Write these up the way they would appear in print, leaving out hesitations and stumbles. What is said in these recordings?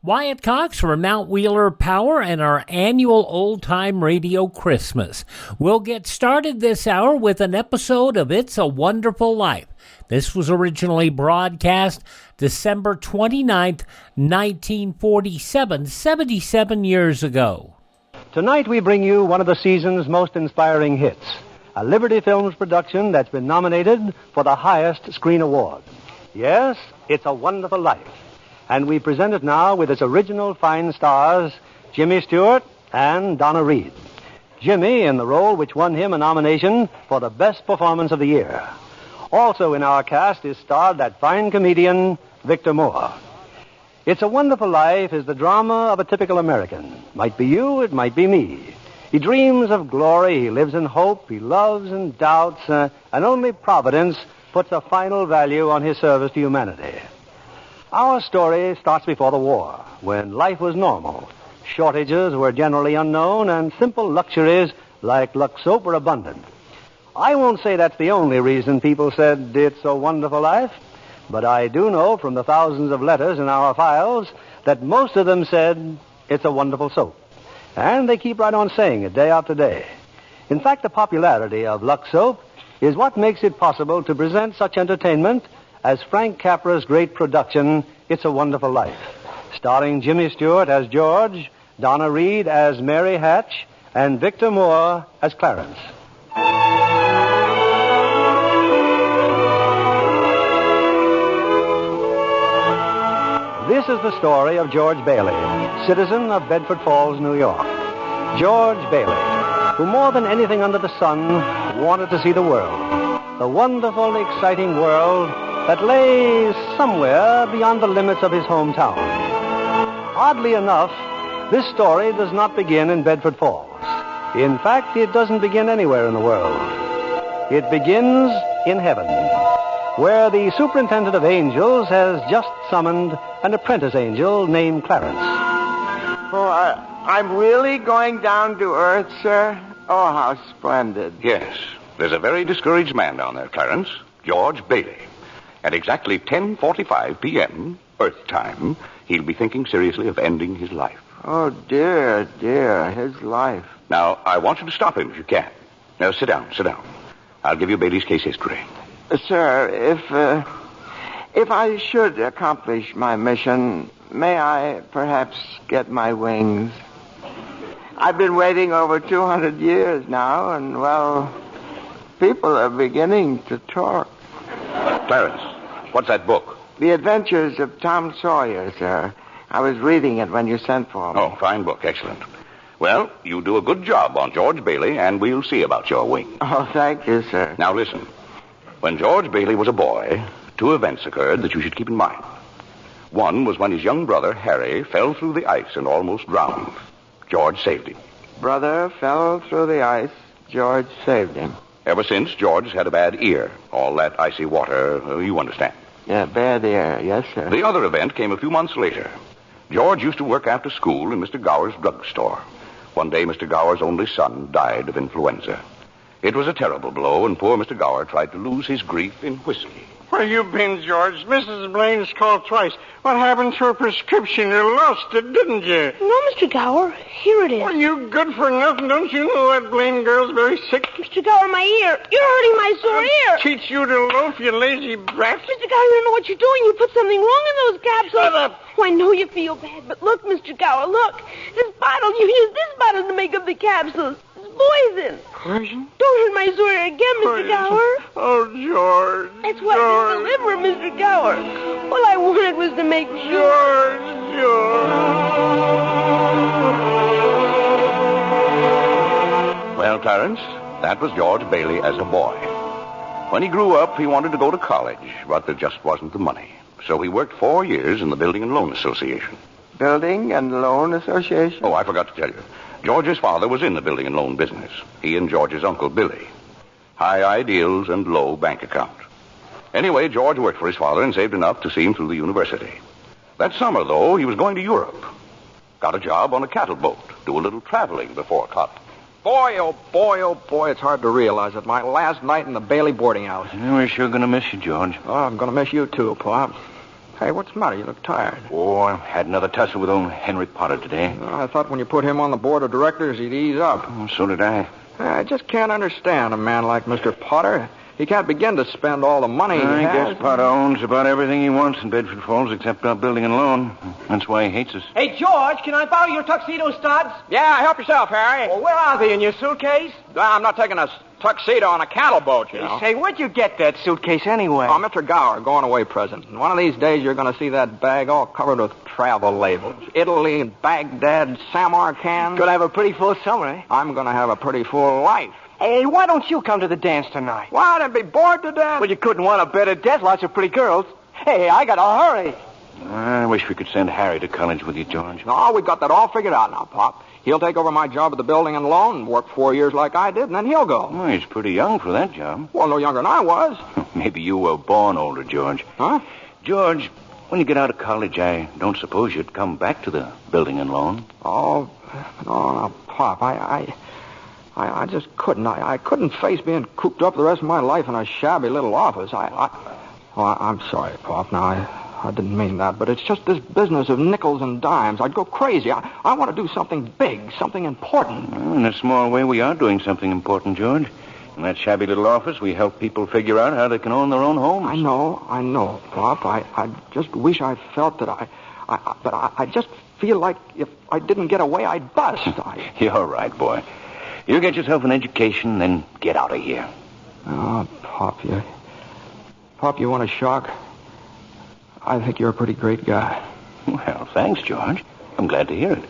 Wyatt Cox for Mount Wheeler Power and our annual Old Time Radio Christmas. We'll get started this hour with an episode of It's a Wonderful Life. This was originally broadcast December 29th, 1947, 77 years ago. Tonight we bring you one of the season's most inspiring hits, a Liberty Films production that's been nominated for the highest screen award. Yes, It's a Wonderful Life. And we present it now with its original fine stars, Jimmy Stewart and Donna Reed. Jimmy in the role which won him a nomination for the best performance of the year. Also in our cast is starred that fine comedian, Victor Moore. It's a Wonderful Life is the drama of a typical American. Might be you, it might be me. He dreams of glory, he lives in hope, he loves and doubts, and only Providence puts a final value on his service to humanity. Our story starts before the war, when life was normal. Shortages were generally unknown, and simple luxuries like Lux soap were abundant. I won't say that's the only reason people said it's a wonderful life, but I do know from the thousands of letters in our files that most of them said it's a wonderful soap. And they keep right on saying it day after day. In fact, the popularity of Lux soap is what makes it possible to present such entertainment as Frank Capra's great production, It's a Wonderful Life, starring Jimmy Stewart as George, Donna Reed as Mary Hatch, and Victor Moore as Clarence. This is the story of George Bailey, citizen of Bedford Falls, New York. George Bailey, who more than anything under the sun wanted to see the world, the wonderful, exciting world that lay somewhere beyond the limits of his hometown. Oddly enough, this story does not begin in Bedford Falls. In fact, it doesn't begin anywhere in the world. It begins in heaven, where the superintendent of angels has just summoned an apprentice angel named Clarence. Oh, I'm really going down to earth, sir? Oh, how splendid. Yes, there's a very discouraged man down there, Clarence, George Bailey. At exactly 10:45 p.m., Earth time, he'll be thinking seriously of ending his life. Oh, dear, his life. Now, I want you to stop him if you can. Now, sit down. I'll give you Bailey's case history. Sir, if I should accomplish my mission, may I perhaps get my wings? I've been waiting over 200 years now, and, well, people are beginning to talk. Clarence, what's that book? The Adventures of Tom Sawyer, sir. I was reading it when you sent for me. Oh, fine book. Excellent. Well, you do a good job on George Bailey, and we'll see about your wings. Oh, thank you, sir. Now, listen. When George Bailey was a boy, two events occurred that you should keep in mind. One was when his young brother, Harry, fell through the ice and almost drowned. George saved him. Brother fell through the ice. George saved him. Ever since, George has had a bad ear. All that icy water, you understand. Yeah, bad ear. Yes, sir. The other event came a few months later. George used to work after school in Mr. Gower's drugstore. One day, Mr. Gower's only son died of influenza. It was a terrible blow, and poor Mr. Gower tried to lose his grief in whiskey. Where you been, George? Mrs. Blaine's called twice. What happened to her prescription? You lost it, didn't you? No, Mr. Gower. Here it is. Well, you good for nothing. Don't you know that Blaine girl's very sick? Mr. Gower, my ear. You're hurting my sore ear. Teach you to loaf, you lazy brat. Mr. Gower, you don't know what you're doing. You put something wrong in those capsules. Shut up. Oh, I know you feel bad, but look, Mr. Gower, look. This bottle, you used this bottle to make up the capsules. Poison. Poison? Don't hurt my sore ear again, Mr. Gower. Oh, George. That's why I didn't deliver, Mr. Gower. All I wanted was to make sure. George. Well, Clarence, that was George Bailey as a boy. When he grew up, he wanted to go to college, but there just wasn't the money. So he worked 4 years in the Building and Loan Association. Building and Loan Association? Oh, I forgot to tell you. George's father was in the building and loan business. He and George's uncle, Billy. High ideals and low bank account. Anyway, George worked for his father and saved enough to see him through the university. That summer, though, he was going to Europe. Got a job on a cattle boat. Do a little traveling before college. Boy, oh boy, it's hard to realize it. My last night in the Bailey boarding house. We're sure going to miss you, George. Oh, I'm going to miss you too, Pop. Hey, what's the matter? You look tired. Oh, I had another tussle with old Henry Potter today. I thought when you put him on the board of directors, he'd ease up. Oh, so did I. I just can't understand a man like Mr. Potter. He can't begin to spend all the money he I has. guess Potter owns about everything he wants in Bedford Falls except our building and loan. That's why he hates us. Hey, George, can I borrow your tuxedo studs? Yeah, help yourself, Harry. Well, where are they, in your suitcase? I'm not taking a tuxedo on a cattle boat, you know. Say, where'd you get that suitcase anyway? Oh, Mr. Gower, going away present. And one of these days, you're going to see that bag all covered with travel labels. Italy, Baghdad, Samarkand. Gonna have a pretty full summer, eh? I'm going to have a pretty full life. Hey, why don't you come to the dance tonight? What? I'd be bored to death. Well, you couldn't want a better death. Lots of pretty girls. Hey, I gotta hurry. I wish we could send Harry to college with you, George. No, we got that all figured out now, Pop. He'll take over my job at the building and loan, work 4 years like I did, and then he'll go. Well, he's pretty young for that job. Well, no younger than I was. Maybe you were born older, George. Huh? George, when you get out of college, I don't suppose you'd come back to the building and loan. Oh, no, Pop, I just couldn't. I couldn't face being cooped up the rest of my life in a shabby little office. I'm sorry, Pop. Now, I didn't mean that, but it's just this business of nickels and dimes. I'd go crazy. I want to do something big, something important. Well, in a small way, we are doing something important, George. In that shabby little office, we help people figure out how they can own their own homes. I know, Pop. I just wish I felt that but I just feel like if I didn't get away, I'd bust. You're right, boy. You get yourself an education, then get out of here. Oh, Pop, you want a shock? I think you're a pretty great guy. Well, thanks, George. I'm glad to hear it.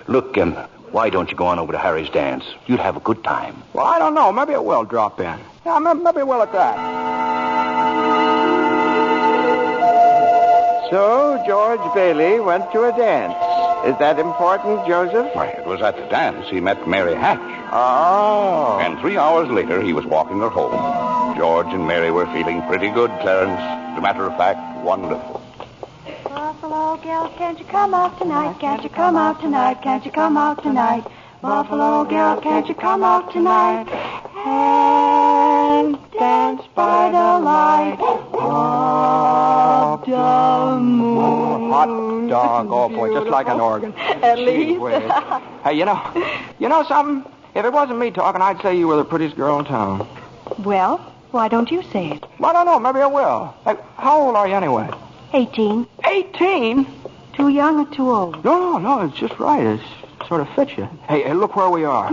Look, why don't you go on over to Harry's dance? You'd have a good time. Well, I don't know. Maybe it will drop in. Yeah, maybe it will at that. So, George Bailey went to a dance. Is that important, Joseph? Why, it was at the dance he met Mary Hatch. Oh. And 3 hours later, he was walking her home. George and Mary were feeling pretty good, Clarence. As a matter of fact, wonderful. Buffalo girl, can't you come out tonight? Can't you come out tonight? Can't you come out tonight? Buffalo girl, can't you come out tonight? And dance by the light of the moon. Hot dog, oh boy, just like an organ. At least. Hey, you know something? If it wasn't me talking, I'd say you were the prettiest girl in town. Well, why don't you say it? Well, I don't know. Maybe I will. Hey, how old are you anyway? 18. 18? Too young or too old? No, it's just right. It sort of fits you. Hey, look where we are.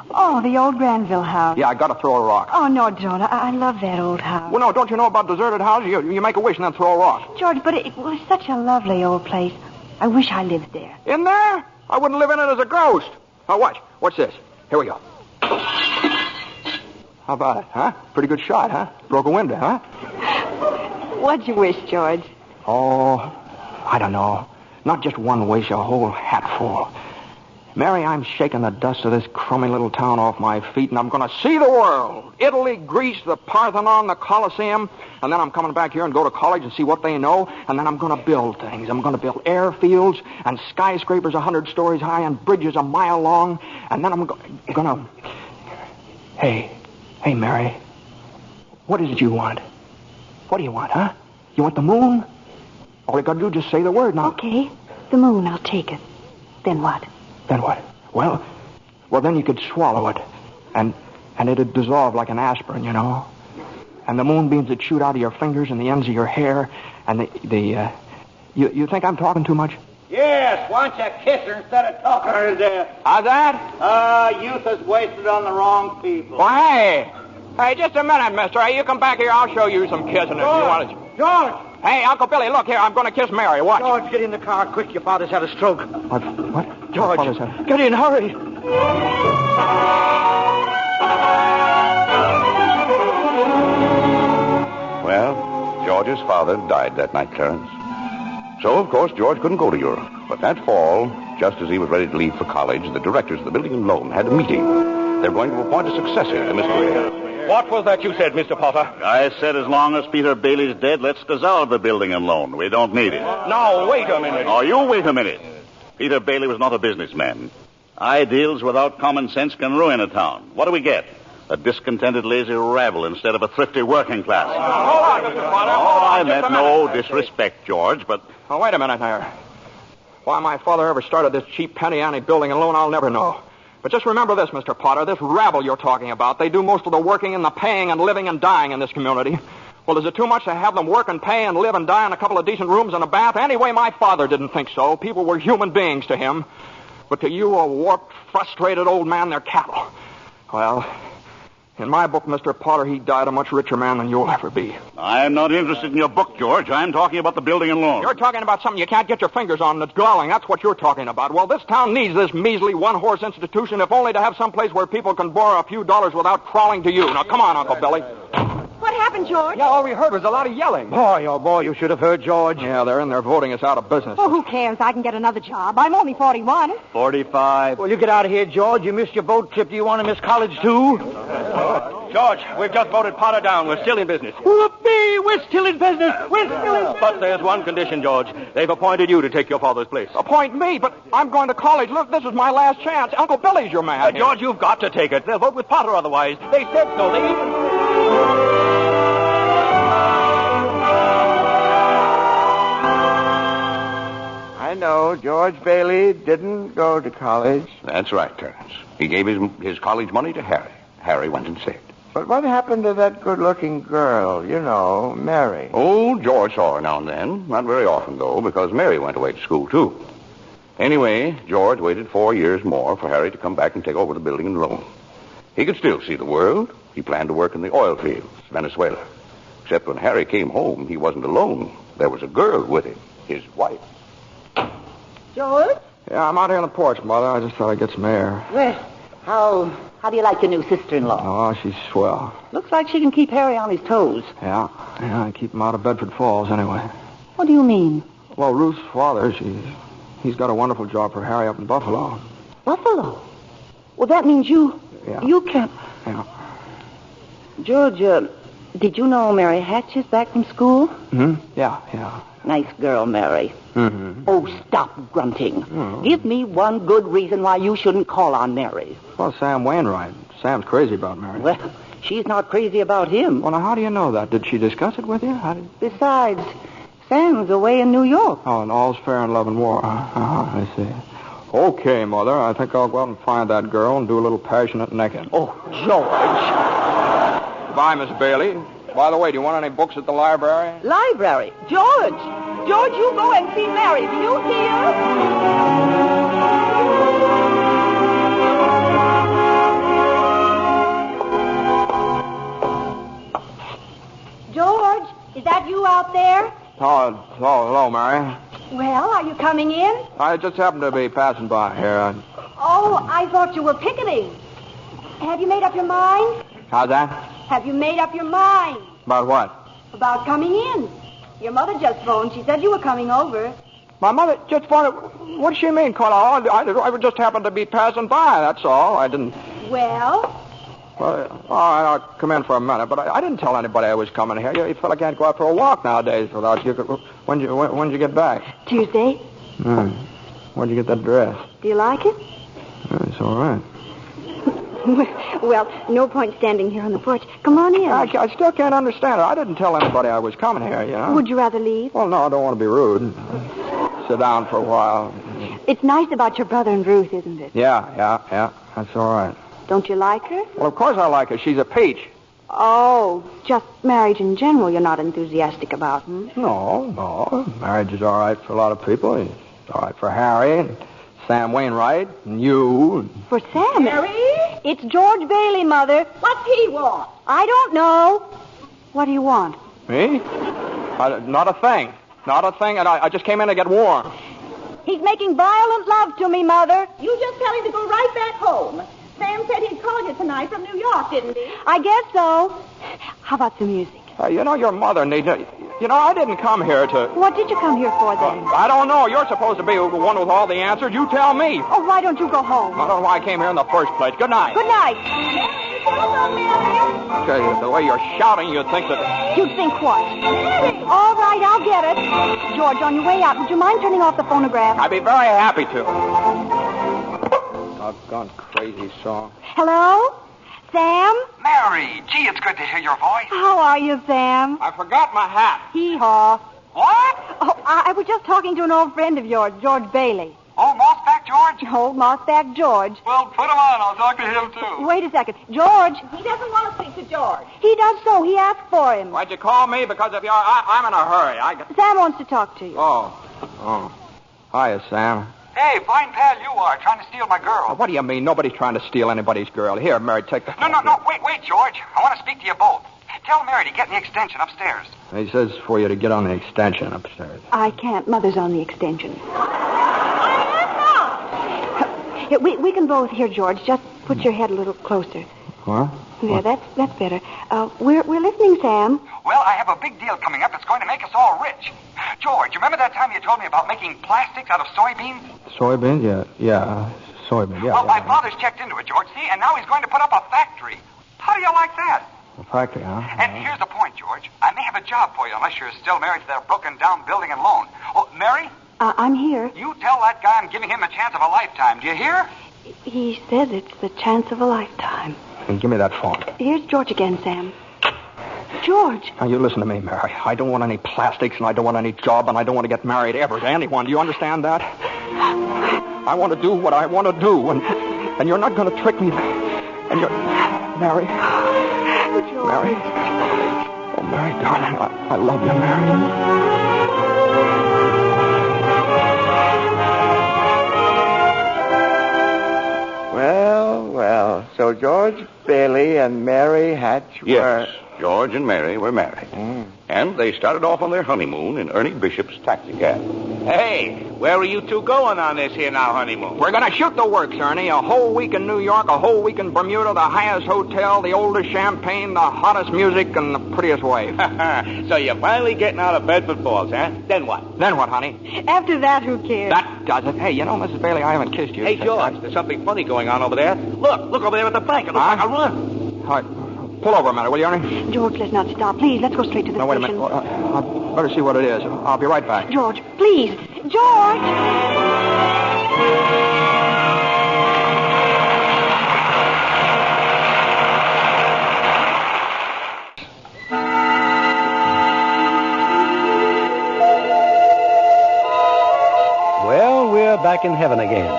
Oh, the old Granville house. Yeah, I got to throw a rock. Oh, no, George. I love that old house. Well, no, don't you know about deserted houses? You make a wish and then throw a rock. George, but it was such a lovely old place. I wish I lived there. In there? I wouldn't live in it as a ghost. Oh, watch. What's this? Here we go. How about it, huh? Pretty good shot, huh? Broke a window, huh? What'd you wish, George? Oh, I don't know. Not just one wish, a whole hatful. Mary, I'm shaking the dust of this crummy little town off my feet, and I'm going to see the world. Italy, Greece, the Parthenon, the Colosseum. And then I'm coming back here and go to college and see what they know. And then I'm going to build things. I'm going to build airfields and skyscrapers 100 stories high and bridges a mile long. And then I'm going to... Hey, Mary. What is it you want? What do you want, huh? You want the moon? All you got to do is just say the word now. Okay, the moon, I'll take it. Then what? Then what? Well, then you could swallow it. And it'd dissolve like an aspirin, you know. And the moonbeams would shoot out of your fingers and the ends of your hair. And you think I'm talking too much? Yes, why don't you kiss her instead of talking her to death? How's that? Youth is wasted on the wrong people. Well, hey, just a minute, mister. Hey, you come back here. I'll show you some kissing if you want to. George! Hey, Uncle Billy, look here. I'm going to kiss Mary. Watch. George, get in the car quick. Your father's had a stroke. What? George, get in, hurry. Well, George's father died that night, Clarence. So, of course, George couldn't go to Europe. But that fall, just as he was ready to leave for college, the directors of the building and loan had a meeting. They're going to appoint a successor to Mr. Hale. What was that you said, Mr. Potter? I said as long as Peter Bailey's dead, let's dissolve the building and loan. We don't need it. No, wait a minute. Oh, you wait a minute. Peter Bailey was not a businessman. Ideals without common sense can ruin a town. What do we get? A discontented, lazy rabble instead of a thrifty working class. Hold on, Mr. Potter. I meant no disrespect, George, but... Oh, wait a minute here. Why my father ever started this cheap penny ante building and loan, I'll never know. But just remember this, Mr. Potter, this rabble you're talking about, they do most of the working and the paying and living and dying in this community. Well, is it too much to have them work and pay and live and die in a couple of decent rooms and a bath? Anyway, my father didn't think so. People were human beings to him. But to you, a warped, frustrated old man, they're cattle. Well, in my book, Mr. Potter, he died a much richer man than you'll ever be. I'm not interested in your book, George. I'm talking about the building and loan. You're talking about something you can't get your fingers on that's galling. That's what you're talking about. Well, this town needs this measly one-horse institution, if only to have some place where people can borrow a few dollars without crawling to you. Now, come on, Uncle Billy. What happened, George? Yeah, all we heard was a lot of yelling. Boy, oh, boy, you should have heard George. Yeah, they're in there voting us out of business. Oh, who cares? I can get another job. I'm only 41. 45. Well, you get out of here, George. You missed your boat trip. Do you want to miss college, too? George, we've just voted Potter down. We're still in business. Whoopee! We're still in business. We're still in business. But there's one condition, George. They've appointed you to take your father's place. Appoint me, but I'm going to college. Look, this is my last chance. Uncle Billy's your man. George, you've got to take it. They'll vote with Potter otherwise. They said so. They even... I know George Bailey didn't go to college. That's right, Terence. He gave his college money to Harry. Harry went and saved. But what happened to that good-looking girl, you know, Mary? Oh, George saw her now and then. Not very often, though, because Mary went away to school, too. Anyway, George waited 4 years more for Harry to come back and take over the building and loan. He could still see the world. He planned to work in the oil fields, Venezuela. Except when Harry came home, he wasn't alone. There was a girl with him, his wife. George? Yeah, I'm out here on the porch, Mother. I just thought I'd get some air. Well, how do you like your new sister-in-law? Oh, she's swell. Looks like she can keep Harry on his toes. Yeah, I keep him out of Bedford Falls anyway. What do you mean? Well, Ruth's father, he's got a wonderful job for Harry up in Buffalo. Buffalo? Well, that means you can't... Yeah. George, did you know Mary Hatch is back from school? Hmm? Yeah. Nice girl, Mary. Mm-hmm. Oh, stop grunting. Give me one good reason why you shouldn't call on Mary. Well, Sam Wainwright. Sam's crazy about Mary. Well, she's not crazy about him. Well, now, how do you know that? Did she discuss it with you? Besides, Sam's away in New York. Oh, and all's fair in love and war. I see. Okay, Mother, I think I'll go out and find that girl and do a little passionate necking. Oh, George. Goodbye, Miss Bailey. By the way, do you want any books at the library? Library? George, you go and see Mary. Do you hear? George, is that you out there? Oh, hello, Mary. Well, are you coming in? I just happened to be passing by here. Oh, I thought you were picketing. Have you made up your mind? How's that? Have you made up your mind? About what? About coming in. Your mother just phoned. She said you were coming over. My mother just phoned. What does she mean, Carla? I just happened to be passing by, that's all. I didn't... Well, all right, I'll come in for a minute, but I didn't tell anybody I was coming here. You fella can't go out for a walk nowadays without you. When'd you get back? Tuesday. Where'd you get that dress? Do you like it? It's all right. Well, no point standing here on the porch. Come on in. I still can't understand it. I didn't tell anybody I was coming here, you know. Would you rather leave? Well, no, I don't want to be rude. Sit down for a while. It's nice about your brother and Ruth, isn't it? Yeah. That's all right. Don't you like her? Well, of course I like her. She's a peach. Oh, just marriage in general you're not enthusiastic about, hmm? No. Marriage is all right for a lot of people. It's all right for Harry and Sam Wainwright and you. For Sam? Harry? It's George Bailey, Mother. What's he want? I don't know. What do you want? Me? Not a thing. Not a thing, and I just came in to get warm. He's making violent love to me, Mother. You just tell him to go right back home. Sam said he'd call you tonight from New York, didn't he? I guess so. How about some music? You know, your mother needs... You know, I didn't come here to... What did you come here for, then? I don't know. You're supposed to be the one with all the answers. You tell me. Oh, why don't you go home? I don't know why I came here in the first place. Good night. Good night. Okay, the way you're shouting, you'd think that... You'd think what? All right, I'll get it. George, on your way out, would you mind turning off the phonograph? I'd be very happy to. Doggone crazy song. Hello? Sam? Mary, gee, it's good to hear your voice. How are you, Sam? I forgot my hat. Hee-haw. What? Oh, I was just talking to an old friend of yours, George Bailey. Oh, Mossback George? Old Mossback George. Well, put him on. I'll talk to him, too. Wait a second. George. He doesn't want to speak to George. He does so. He asked for him. Why'd you call me? Because if I'm in a hurry. Sam wants to talk to you. Oh. Hiya, Sam. Hey, fine pal you are, trying to steal my girl. What do you mean? Nobody's trying to steal anybody's girl. Here, Mary, take the... No, wait, George. I want to speak to you both. Tell Mary to get in the extension upstairs. He says for you to get on the extension upstairs. I can't. Mother's on the extension. Yeah, we can both here, George. Just put your head a little closer. What? Yeah, that's better. We're listening, Sam. Well, I have a big deal coming up that's going to make us all rich. George, remember that time you told me about making plastics out of soybeans? Soybeans? Yeah. Soybeans, yeah. Well, my father's checked into it, George, see, and now he's going to put up a factory. How do you like that? A factory, huh? And here's the point, George. I may have a job for you unless you're still married to that broken-down building and loan. Oh, Mary? I'm here. You tell that guy I'm giving him a chance of a lifetime. Do you hear? He says it's the chance of a lifetime. And give me that phone. Here's George again, Sam. George. Now, you listen to me, Mary. I don't want any plastics, and I don't want any job, and I don't want to get married ever to anyone. Do you understand that? I want to do what I want to do, and you're not going to trick me. And you're... Mary. George. Mary. Oh, Mary, darling, I love you, Mary. Well, so George Bailey and Mary Hatch were... Yes, George and Mary were married. And they started off on their honeymoon in Ernie Bishop's taxicab. Hey, where are you two going on this here now honeymoon? We're going to shoot the works, Ernie. A whole week in New York, a whole week in Bermuda, the highest hotel, the oldest champagne, the hottest music, and the prettiest wave. So you're finally getting out of Bedford Falls, huh? Then what? Then what, honey? After that, who cares? That does it. Hey, you know, Mrs. Bailey, I haven't kissed you. Hey, George, there's something funny going on over there. Look over there at the bank. It looks like a run. All right. Pull over a minute, will you, Ernie? George, let's not stop. Please, let's go straight to the No, wait a station. minute. I'd better see what it is. I'll be right back. George, please. George! Well, we're back in heaven again,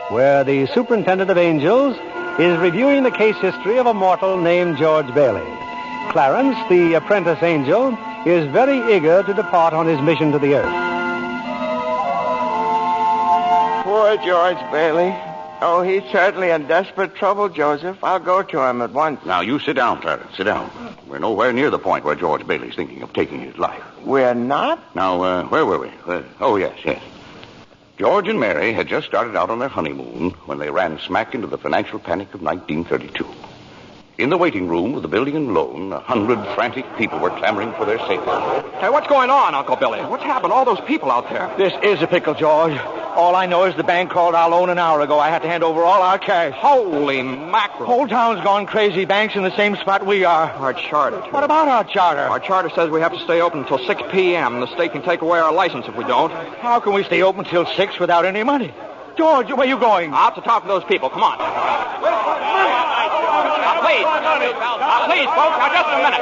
where the superintendent of angels is reviewing the case history of a mortal named George Bailey. Clarence, the apprentice angel, is very eager to depart on his mission to the earth. Poor George Bailey. Oh, he's certainly in desperate trouble, Joseph. I'll go to him at once. Now, you sit down, Clarence. Sit down. We're nowhere near the point where George Bailey's thinking of taking his life. We're not? Now, where were we? Yes. George and Mary had just started out on their honeymoon when they ran smack into the financial panic of 1932. In the waiting room of the building and loan, 100 frantic people were clamoring for their safety. Hey, what's going on, Uncle Billy? What's happened? All those people out there. This is a pickle, George. All I know is the bank called our loan an hour ago. I had to hand over all our cash. Holy mackerel. Whole town's gone crazy. Bank's in the same spot we are. Our charter. What about our charter? Our charter says we have to stay open until 6 p.m. The state can take away our license if we don't. How can we stay open till 6 without any money? George, where are you going? I'll have to talk to those people. Come on. Now, please, folks. Now, just a minute.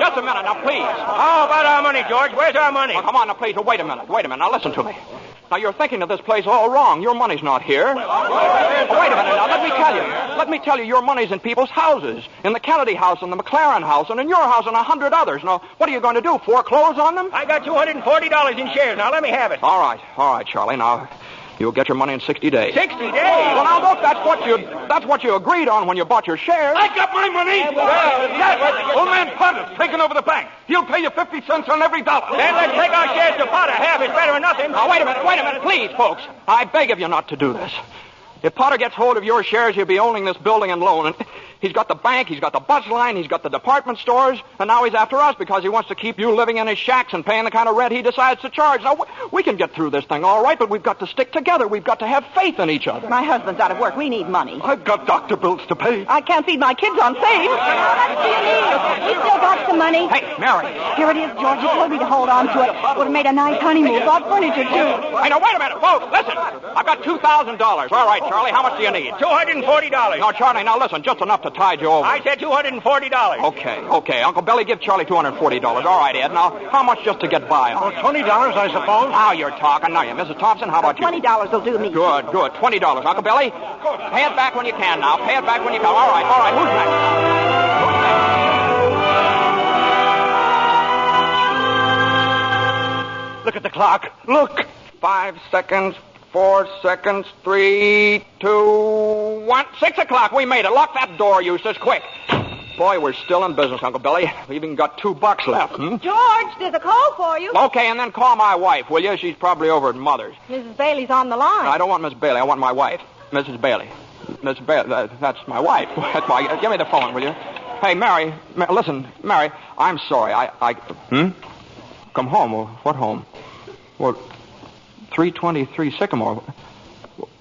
Just a minute. Now, please. How about our money, George? Where's our money? Well, come on, now, please. Wait a minute. Now, listen to me. Now, you're thinking of this place all wrong. Your money's not here. Wait a minute now. Let me tell you, your money's in people's houses. In the Kennedy house, in the McLaren house, and in your house, and 100 others. Now, what are you going to do? Foreclose on them? I got $240 in shares. Now, let me have it. All right, Charlie. Now, you'll get your money in 60 days. 60 days? Well, now, look, that's what you agreed on when you bought your shares. I got my money! Yes! Old man Potter's taking over the bank. He'll pay you 50 cents on every dollar. Then let's take our shares to Potter. Half is better than nothing. Now, wait a minute. Please, folks. I beg of you not to do this. If Potter gets hold of your shares, he'll be owning this building and loan. And he's got the bank, he's got the bus line, he's got the department stores, and now he's after us because he wants to keep you living in his shacks and paying the kind of rent he decides to charge. Now, we can get through this thing all right, but we've got to stick together. We've got to have faith in each other. My husband's out of work. We need money. I've got doctor bills to pay. I can't feed my kids on saved. We still got some money. Hey, Mary. Here it is, George. You told me to hold on to it. Would have made a nice honeymoon. Bought furniture, too. Hey, now, wait a minute, folks. Listen. I've got $2,000. All right, Charlie, how much do you need? $240. No, Charlie, now listen, just enough to tide you over. I said $240. Okay. Uncle Billy, give Charlie $240. All right, Ed. Now, how much just to get by on? $20, I suppose. Now you're talking. Now, Mrs. Thompson, how about you? $20 will do me. Good. $20. Uncle Billy, pay it back when you can now. Pay it back when you can. All right. Who's next? Look at the clock. Look. 5 seconds, 4 seconds, 3, 2, 1. 6 o'clock. We made it. Lock that door, Eustace, quick. Boy, we're still in business, Uncle Billy. We've even got $2 left. George, there's a call for you. Okay, and then call my wife, will you? She's probably over at Mother's. Mrs. Bailey's on the line. I don't want Miss Bailey. I want my wife, Mrs. Bailey. Miss Bailey, that's my wife. Give me the phone, will you? Hey, Mary, listen, Mary, I'm sorry. Come home? Well, what home? Well, 323 Sycamore.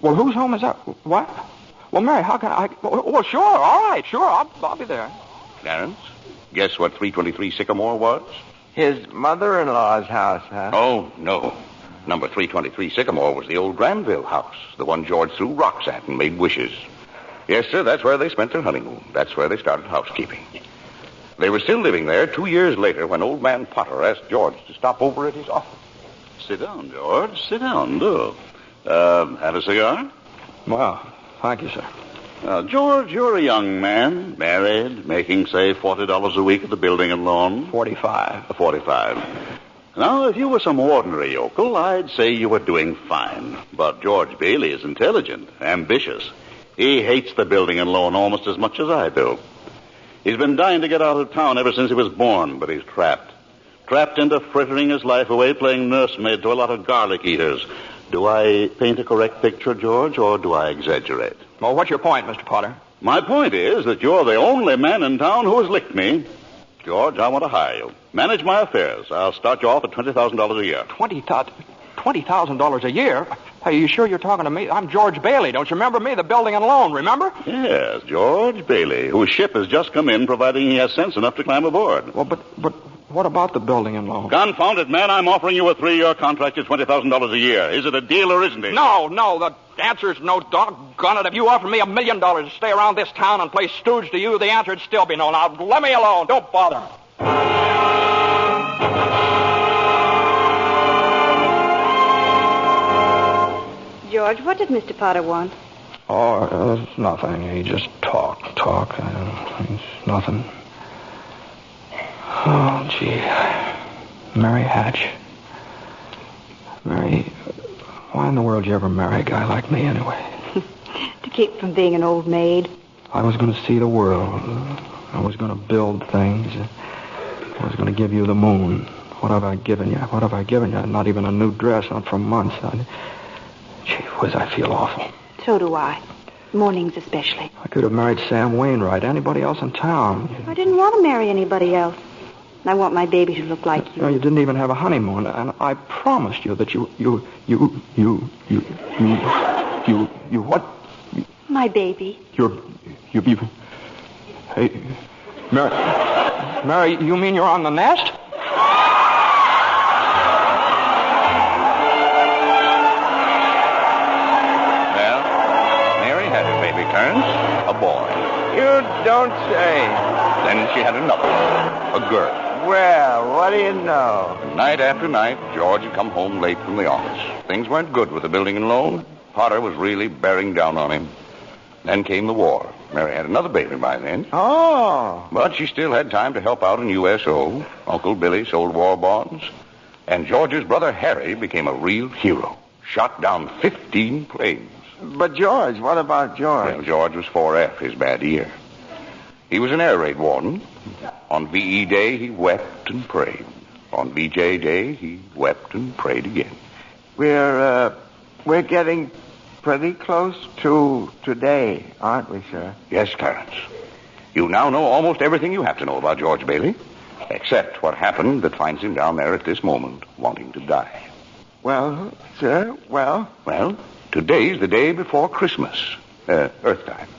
Well, whose home is that? What? Well, Mary, how can I... Well, sure, all right, sure, I'll be there. Clarence, guess what 323 Sycamore was? His mother-in-law's house, huh? Oh, no. Number 323 Sycamore was the old Granville house, the one George threw rocks at and made wishes. Yes, sir, that's where they spent their honeymoon. That's where they started housekeeping. They were still living there 2 years later when old man Potter asked George to stop over at his office. Sit down, George. Sit down, do. Have a cigar? Well, thank you, sir. George, you're a young man, married, making, say, $40 a week at the building and lawn. 45. 45. Now, if you were some ordinary yokel, I'd say you were doing fine. But George Bailey is intelligent, ambitious. He hates the building and lawn almost as much as I do. He's been dying to get out of town ever since he was born, but he's trapped. Trapped into frittering his life away playing nursemaid to a lot of garlic eaters. Do I paint a correct picture, George, or do I exaggerate? Well, what's your point, Mr. Potter? My point is that you're the only man in town who has licked me. George, I want to hire you. Manage my affairs. I'll start you off at $20,000 a year. $20,000 a year? Are you sure you're talking to me? I'm George Bailey. Don't you remember me? The building and loan, remember? Yes, George Bailey, whose ship has just come in, providing he has sense enough to climb aboard. Well, but what about the building and loan? Confound it, man. I'm offering you a 3-year contract at $20,000 a year. Is it a deal or isn't it? No. The answer is no, doggone it. If you offered me $1 million to stay around this town and play stooge to you, the answer would still be no. Now, let me alone. Don't bother me. George, what did Mr. Potter want? Oh, it's nothing. He just talk. It's nothing. Oh, gee. Mary Hatch. Mary, why in the world did you ever marry a guy like me anyway? To keep from being an old maid. I was going to see the world. I was going to build things. I was going to give you the moon. What have I given you? Not even a new dress, not for months. Gee whiz, I feel awful. So do I. Mornings especially. I could have married Sam Wainwright, anybody else in town. I didn't want to marry anybody else. I want my baby to look like you. You didn't even have a honeymoon, and I promised you that you what? My baby. Hey, Mary, you mean you're on the nest? Well, Mary had her baby, Clarence, a boy. You don't say. Then she had another one, a girl. Well, what do you know? Night after night, George had come home late from the office. Things weren't good with the building and loan. Potter was really bearing down on him. Then came the war. Mary had another baby by then. Oh. But she still had time to help out in USO. Uncle Billy sold war bonds. And George's brother Harry became a real hero. Shot down 15 planes. But George, what about George? Well, George was 4F, his bad ear. He was an air raid warden. On VE Day, he wept and prayed. On VJ Day, he wept and prayed again. We're getting pretty close to today, aren't we, sir? Yes, Clarence. You now know almost everything you have to know about George Bailey, except what happened that finds him down there at this moment, wanting to die. Well, sir, well? Well, today's the day before Christmas, Earth time.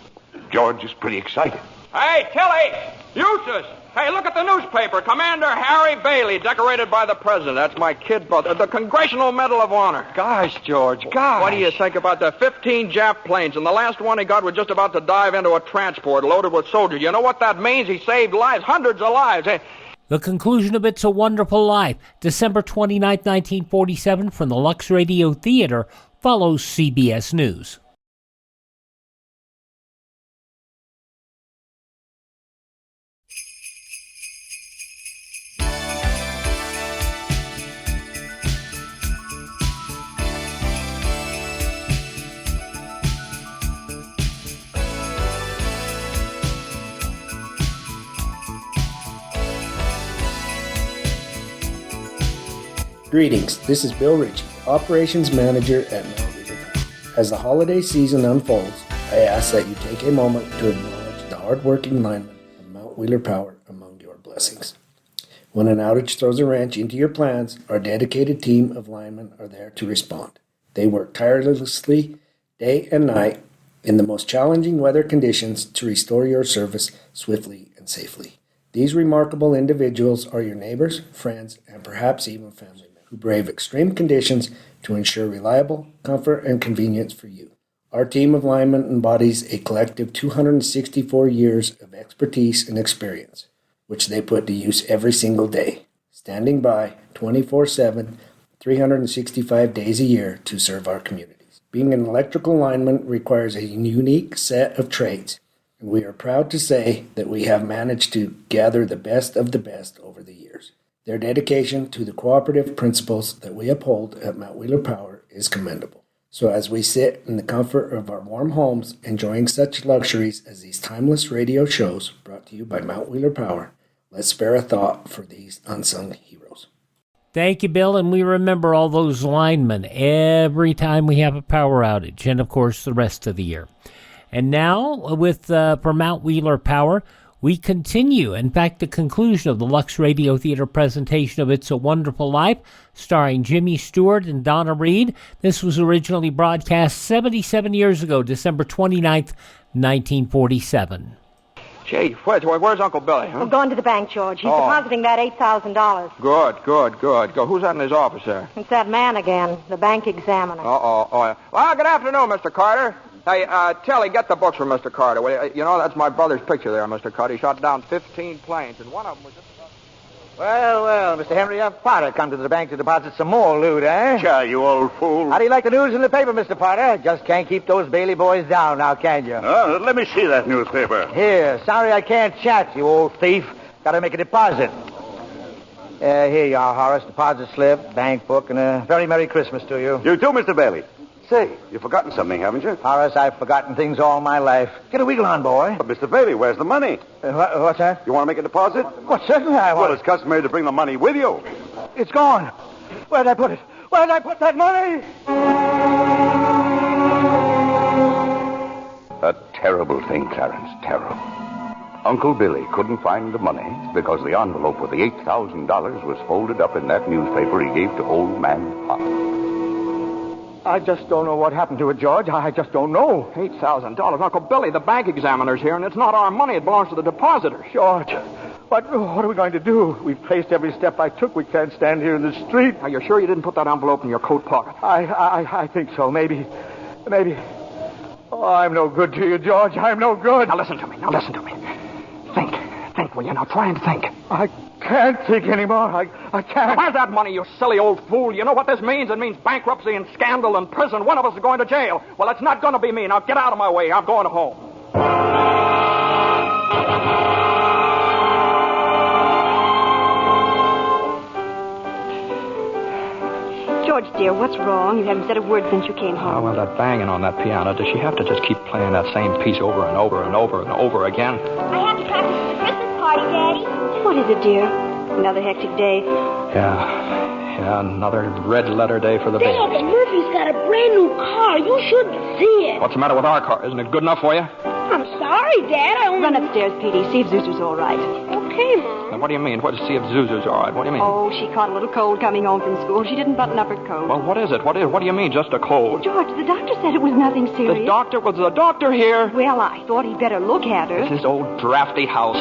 George is pretty excited. Hey, Tilly! Eustace! Hey, look at the newspaper. Commander Harry Bailey, decorated by the president. That's my kid brother. The Congressional Medal of Honor. Gosh, George, gosh. What do you think about the 15 Jap planes? And the last one he got was just about to dive into a transport loaded with soldiers. You know what that means? He saved lives, hundreds of lives. Hey. The conclusion of It's a Wonderful Life, December 29, 1947, from the Lux Radio Theater, follows CBS News. Greetings, this is Bill Ritchie, Operations Manager at Mount Wheeler Power. As the holiday season unfolds, I ask that you take a moment to acknowledge the hard-working linemen of Mount Wheeler Power among your blessings. When an outage throws a wrench into your plans, our dedicated team of linemen are there to respond. They work tirelessly, day and night, in the most challenging weather conditions to restore your service swiftly and safely. These remarkable individuals are your neighbors, friends, and perhaps even family members who brave extreme conditions to ensure reliable comfort and convenience for you. Our team of linemen embodies a collective 264 years of expertise and experience, which they put to use every single day, standing by 24/7, 365 days a year to serve our communities. Being an electrical lineman requires a unique set of trades, and we are proud to say that we have managed to gather the best of the best over the years. Their dedication to the cooperative principles that we uphold at Mount Wheeler Power is commendable. So as we sit in the comfort of our warm homes, enjoying such luxuries as these timeless radio shows brought to you by Mount Wheeler Power, let's spare a thought for these unsung heroes. Thank you, Bill, and we remember all those linemen every time we have a power outage, and of course the rest of the year. And now, for Mount Wheeler Power, we continue. In fact, the conclusion of the Lux Radio Theater presentation of It's a Wonderful Life, starring Jimmy Stewart and Donna Reed. This was originally broadcast 77 years ago, December 29th, 1947. Gee, where's Uncle Billy? Huh? We're going to the bank, George. He's depositing that $8,000. Good. Who's that in his office there? It's that man again, the bank examiner. Yeah. Well, good afternoon, Mr. Carter. Hey, Tilly, get the books from Mr. Carter. You know, that's my brother's picture there, Mr. Carter. He shot down 15 planes, and one of them was just about... Well, Mr. Henry, I've Potter come to the bank to deposit some more loot, eh? Sure, you old fool. How do you like the news in the paper, Mr. Potter? Just can't keep those Bailey boys down now, can you? Let me see that newspaper. Here, sorry I can't chat, you old thief. Got to make a deposit. Here you are, Horace. Deposit slip, bank book, and a very Merry Christmas to you. You too, Mr. Bailey. Say, you've forgotten something, haven't you? Horace, I've forgotten things all my life. Get a wiggle on, boy. But, Mr. Bailey, where's the money? What's that? You want to make a deposit? Well, certainly I want. Well, it's customary to bring the money with you. It's gone. Where'd I put it? Where'd I put that money? A terrible thing, Clarence, terrible. Uncle Billy couldn't find the money because the envelope with the $8,000 was folded up in that newspaper he gave to old man Potter. I just don't know what happened to it, George. I just don't know. $8,000. Uncle Billy, the bank examiner's here, and it's not our money. It belongs to the depositors. George, what are we going to do? We've traced every step I took. We can't stand here in the street. Are you sure you didn't put that envelope in your coat pocket? I think so. Maybe. Oh, I'm no good to you, George. I'm no good. Now listen to me. Think, will you? Now try and think. I can't think anymore. I can't. Where's that money, you silly old fool? You know what this means? It means bankruptcy and scandal and prison. One of us is going to jail. Well, it's not going to be me. Now get out of my way. I'm going home. George, dear, what's wrong? You haven't said a word since you came home. Oh, well, that banging on that piano. Does she have to just keep playing that same piece over and over and over and over again? I have to practice for the Christmas party, Daddy. What is it, dear? Another hectic day. Yeah, another red-letter day for the band. Dad, Murphy's got a brand new car. You should see it. What's the matter with our car? Isn't it good enough for you? I'm sorry, Dad. I only... Run upstairs, Petey. See if Zuzu's all right. okay, Mom. Now, what do you mean? What to see if Zuzu's all right? What do you mean? Oh, she caught a little cold coming home from school. She didn't button up her coat. Well, what is it? What do you mean, just a cold? George, the doctor said it was nothing serious. Was the doctor here? Well, I thought he'd better look at her. This old drafty house.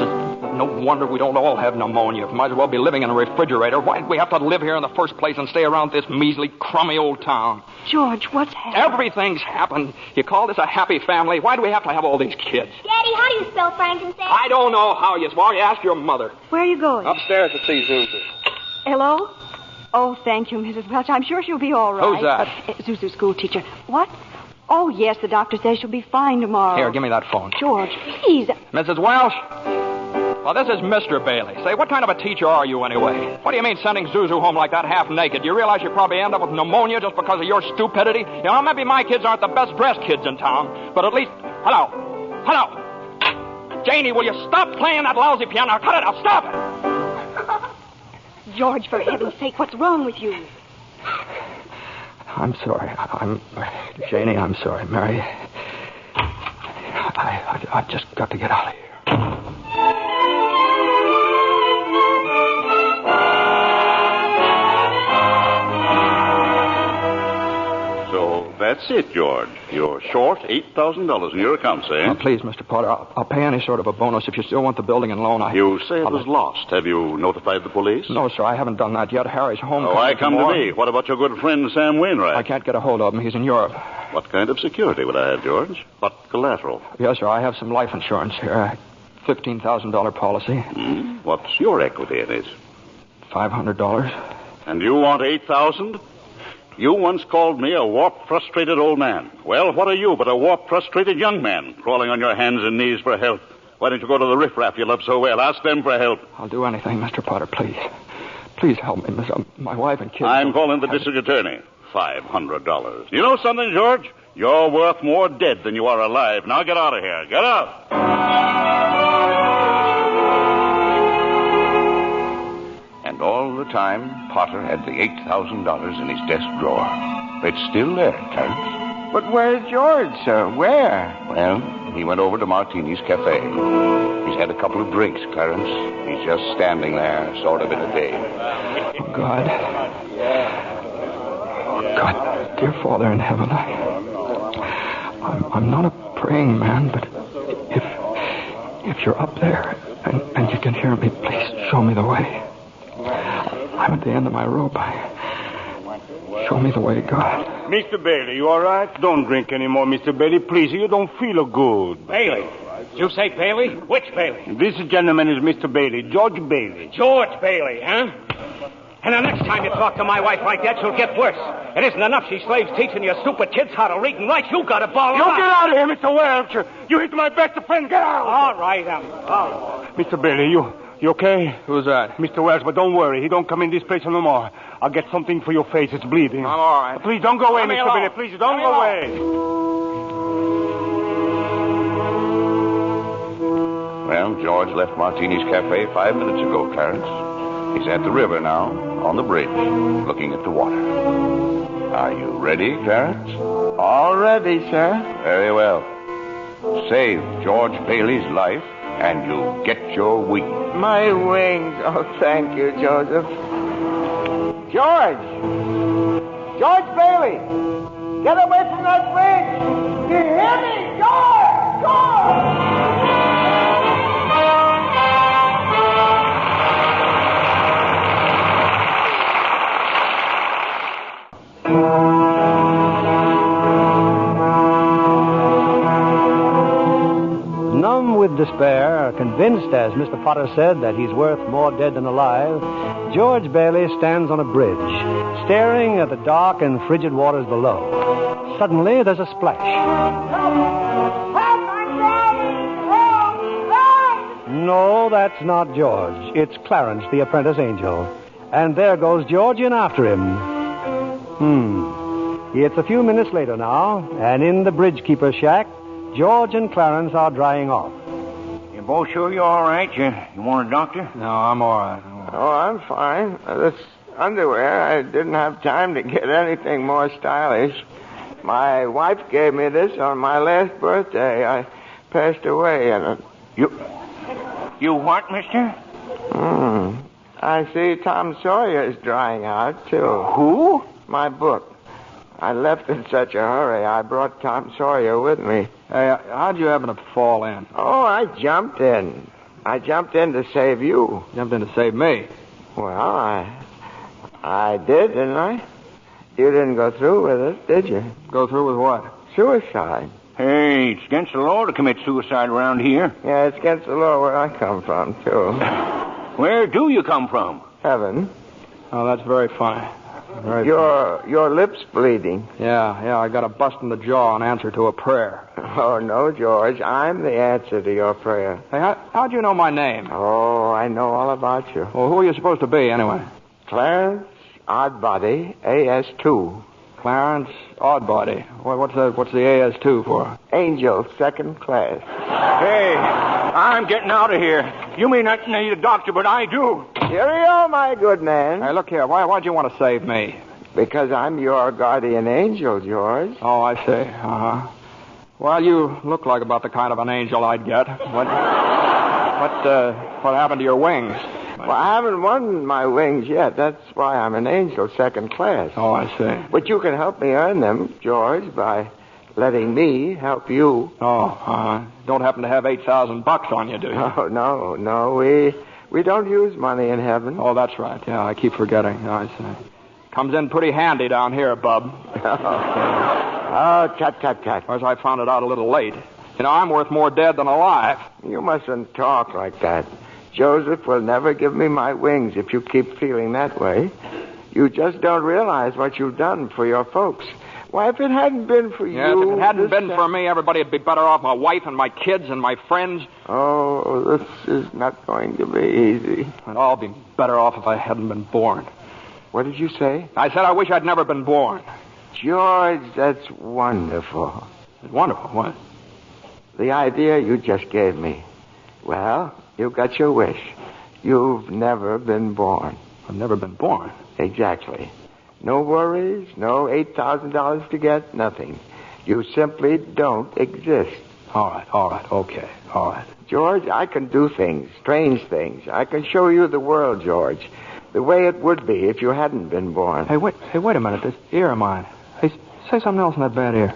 No wonder we don't all have pneumonia. Might as well be living in a refrigerator. Why'd we have to live here in the first place and stay around this measly, crummy old town? George, what's happened? Everything's happened. You call this a happy family? Why do we have to have all these kids? Daddy, how do you spell frankincense? I don't know how you spell. You ask your mother. Where are you going? Upstairs to see Zuzu. Hello? Oh, thank you, Mrs. Welch. I'm sure she'll be all right. Who's that? Zuzu's school teacher. What? Oh, yes, the doctor says she'll be fine tomorrow. Here, give me that phone. George, please. Mrs. Welsh? Well, this is Mr. Bailey. Say, what kind of a teacher are you anyway? What do you mean sending Zuzu home like that half naked? You realize you probably end up with pneumonia just because of your stupidity? You know, maybe my kids aren't the best dressed kids in town, but at least... Hello. Janie, will you stop playing that lousy piano? Cut it out. Stop it. George, for heaven's sake, what's wrong with you? I'm sorry. Janie, I'm sorry. Mary, I've just got to get out of here. So that's it, George. You're short $8,000 in your accounts, eh? Oh, please, Mr. Potter, I'll pay any sort of a bonus if you still want the building and loan. You say it was lost. Have you notified the police? No, sir, I haven't done that yet. Harry's home. Oh, I come to me. What about your good friend, Sam Wainwright? I can't get a hold of him. He's in Europe. What kind of security would I have, George? What collateral? Yes, sir, I have some life insurance here. $15,000 policy. What's your equity in it? $500. And you want $8,000? You once called me a warped, frustrated old man. Well, what are you but a warped, frustrated young man crawling on your hands and knees for help? Why don't you go to the riffraff you love so well? Ask them for help. I'll do anything, Mr. Potter, please. Please help me, Miss. My wife and kids. I'm calling the district attorney. $500. You know something, George? You're worth more dead than you are alive. Now get out of here. Get out. And all the time, Potter had the $8,000 in his desk drawer. It's still there, Clarence. But where's George, sir? Where? Well, he went over to Martini's Cafe. He's had a couple of drinks, Clarence. He's just standing there, sort of in a daze. Oh, God. Oh, God, dear Father in heaven, I'm not a praying man, but if you're up there and you can hear me, please show me the way. I'm at the end of my rope. Show me the way, God. Mr. Bailey, you all right? Don't drink anymore, Mr. Bailey. Please, you don't feel good. Bailey? Did you say Bailey? Which Bailey? This gentleman is Mr. Bailey, George Bailey. George Bailey, huh? And the next time you talk to my wife like that, she'll get worse. It isn't enough she slaves teaching you stupid kids how to read and write. You got a ball. You get out of here, Mr. Welch. You hit my best friend. Get out. All right, Mr. Bailey, you okay? Who's that? Mr. Wells, but don't worry. He don't come in this place no more. I'll get something for your face. It's bleeding. I'm all right. Please don't go away, Mr. Bailey. Please don't go away. Well, George left Martini's Cafe 5 minutes ago, Clarence. He's at the river now, on the bridge, looking at the water. Are you ready, Clarence? All ready, sir. Very well. Save George Bailey's life, and you'll get your wings. My wings. Oh, thank you, Joseph. George! George Bailey! Get away from that bridge! You hear me? George! George! Numb with despair, convinced, as Mr. Potter said, that he's worth more dead than alive, George Bailey stands on a bridge, staring at the dark and frigid waters below. Suddenly, there's a splash. No, that's not George. It's Clarence, the apprentice angel. And there goes George in after him. It's a few minutes later now, and in the bridge-keeper's shack, George and Clarence are drying off. You both sure you're all right? You want a doctor? No, I'm all right. Oh, I'm fine. This underwear, I didn't have time to get anything more stylish. My wife gave me this on my last birthday. I passed away, and You what, mister? I see Tom Sawyer is drying out, too. Who? My book. I left in such a hurry, I brought Tom Sawyer with me. Hey, how'd you happen to fall in? Oh, I jumped in. I jumped in to save you. Jumped in to save me? Well, I did, didn't I? You didn't go through with it, did you? Go through with what? Suicide. Hey, it's against the law to commit suicide around here. Yeah, it's against the law where I come from, too. Where do you come from? Heaven. Oh, that's very funny. Your lips bleeding. Yeah, I got a bust in the jaw in answer to a prayer. Oh, no, George. I'm the answer to your prayer. Hey, how'd you know my name? Oh, I know all about you. Well, who are you supposed to be, anyway? Clarence Oddbody, AS2. Clarence Oddbody. What's the AS2 for? Angel, second class. Hey, I'm getting out of here. You may not need a doctor, but I do. Cheerio, my good man. Hey, look here. Why'd you want to save me? Because I'm your guardian angel, George. Oh, I see. Uh-huh. Well, you look like about the kind of an angel I'd get. What happened to your wings? Well, I haven't won my wings yet. That's why I'm an angel, second class. Oh, I see. But you can help me earn them, George, by letting me help you. Oh, don't happen to have $8,000 on you, do you? Oh, no. We don't use money in heaven. Oh, that's right. Yeah, I keep forgetting. I see. Comes in pretty handy down here, bub. Oh, tut. Whereas I found it out a little late. You know, I'm worth more dead than alive. You mustn't talk like that. Joseph will never give me my wings if you keep feeling that way. You just don't realize what you've done for your folks. Why, if it hadn't been for you... If it hadn't been for me, everybody would be better off. My wife and my kids and my friends. Oh, this is not going to be easy. And I'll be better off if I hadn't been born. What did you say? I said I wish I'd never been born. George, that's wonderful. Wonderful? What? The idea you just gave me. Well, you got your wish. You've never been born. I've never been born? Exactly. No worries, no $8,000 to get, nothing. You simply don't exist. All right, okay, all right. George, I can do things, strange things. I can show you the world, George, the way it would be if you hadn't been born. Hey, wait a minute. This ear of mine. Hey, say something else in that bad ear.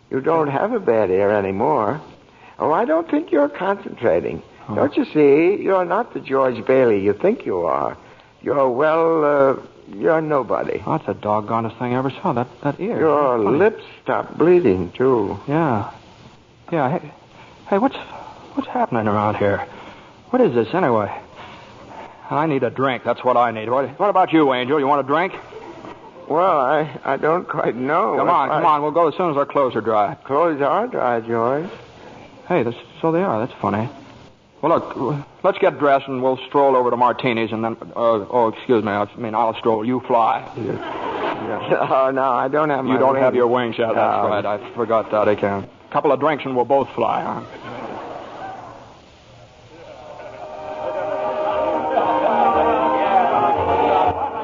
You don't have a bad ear anymore. Oh, I don't think you're concentrating. Oh. Don't you see? You're not the George Bailey you think you are. You're nobody. Oh, that's the doggonest thing I ever saw, that ear. Your lips stopped bleeding, too. Yeah. Hey, what's happening around here? What is this, anyway? I need a drink. That's what I need. What about you, Angel? You want a drink? Well, I don't quite know. Come on. We'll go as soon as our clothes are dry. Clothes are dry, George. Hey, so they are. That's funny. Well, look, let's get dressed and we'll stroll over to Martini's and then... excuse me. I'll stroll. You fly. Yeah. Oh, no, I don't have my You don't wings. Have your wings yet. That's right. I forgot that. A couple of drinks and we'll both fly, huh?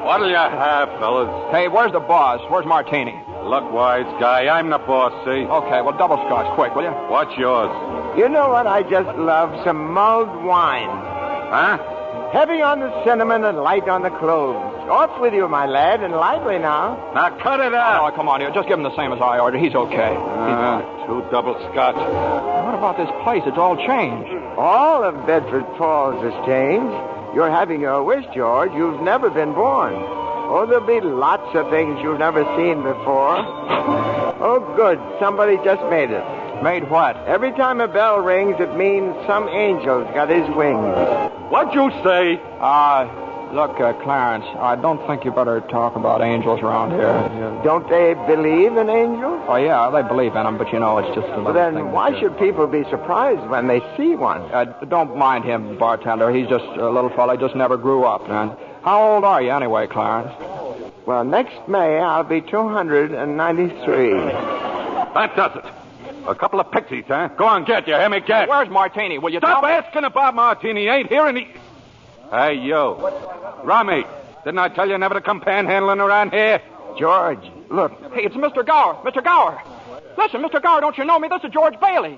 What'll you have, fellas? Hey, where's the boss? Where's Martini? Look, wise guy, I'm the boss, see? Okay, well, double scotch, quick, will you? What's yours? You know what I just love? Some mulled wine. Huh? Heavy on the cinnamon and light on the cloves. Off with you, my lad, and lively now. Now, cut it out. Oh, come on, just give him the same as I ordered. He's okay. 2 double scotch. What about this place? It's all changed. All of Bedford Falls has changed. You're having your wish, George. You've never been born. Oh, there'll be lots of things you've never seen before. Oh, good. Somebody just made it. Made what? Every time a bell rings, it means some angel's got his wings. What'd you say? Look, Clarence, I don't think you better talk about angels around here. Don't they believe in angels? Oh, yeah, they believe in them, but it's just a little thing. Then why should people be surprised when they see one? Don't mind him, bartender. He's just a little fella. He just never grew up, man. How old are you anyway, Clarence? Well, next May, I'll be 293. That does it. A couple of pixies, huh? Go on, get you. Hear me, get. Where's Martini? Will you Stop asking about Martini. Ain't here any... Hey, you. Rummy, didn't I tell you never to come panhandling around here? George, look. Hey, it's Mr. Gower. Mr. Gower. Listen, Mr. Gower, don't you know me? This is George Bailey.